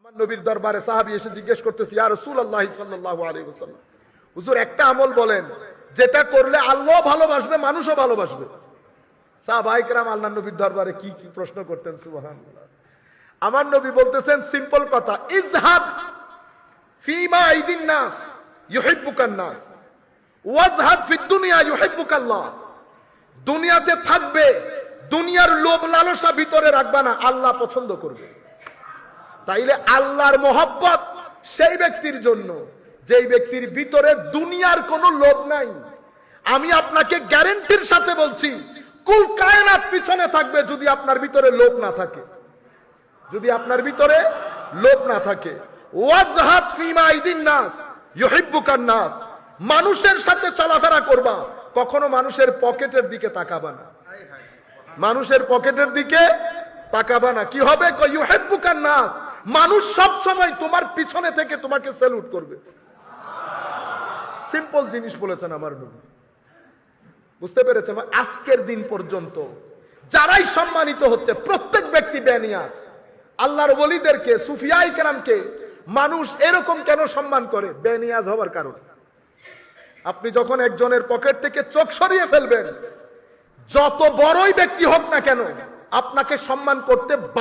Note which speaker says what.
Speaker 1: আমার নবীর দরবারে সাহাবী এসে জিজ্ঞেস করতেছে, ইয়া রাসূলুল্লাহ সাল্লাল্লাহু আলাইহি ওয়াসাল্লাম, হুজুর একটা আমল বলেন যেটা করলে আল্লাহ ভালোবাসবে, মানুষও ভালোবাসবে। সাহাবায়ে কেরাম আল্লাহর নবীর দরবারে কি কি প্রশ্ন করতেন, সুবহানাল্লাহ। আমার নবী বলতেছেন সিম্পল কথা, ইজহাদ ফিমা আইদিন নাস ইউহিব্বুকান নাস ওয়াজহাদ ফিদ দুনিয়া ইউহিব্বুকাল্লাহ। দুনিয়াতে থাকবে, দুনিয়ার লোভ লালসা ভিতরে রাখবা না, আল্লাহ পছন্দ করবে। তাইলে আল্লাহর মহব্বত সেই ব্যক্তির জন্য যেই ব্যক্তির ভিতরে দুনিয়ার কোনো লোভ নাই। আমি আপনাকে গ্যারান্টির সাথে বলছি, কুল কায়নাত পিছনে থাকবে যদি আপনার ভিতরে লোভ না থাকে, যদি আপনার ভিতরে লোভ না থাকে। ওয়াজহাদ ফিমা আইদিন নাস ইউহিব্বুকান নাস, মানুষের সাথে চলাফেরা করবা, কখনো মানুষের পকেটের দিকে তাকাবা না, মানুষের পকেটের দিকে তাকাবা না। কি হবে? ইউহিব্বুকান নাস, মানুষ সব সময় তোমার পিছনে থেকে তোমাকে স্যালুট করবে। সিম্পল জিনিস বলেছেন আমার নবী, বুঝতে পেরেছেন? আজকের দিন পর্যন্ত যারাই সম্মানিত হচ্ছে, প্রত্যেক ব্যক্তি বেনিয়াস। আল্লাহর ওলিদেরকে, সুফিয়ায়ে কেরামকে মানুষ এরকম কেন সম্মান করে? বেনিয়াজ হওয়ার কারণে। আপনি যখন একজনের পকেট থেকে চোখ সরিয়ে ফেলবেন, যত বড়ই ব্যক্তি হোক না কেন, আপনাকে সম্মান করতে বাধ্য।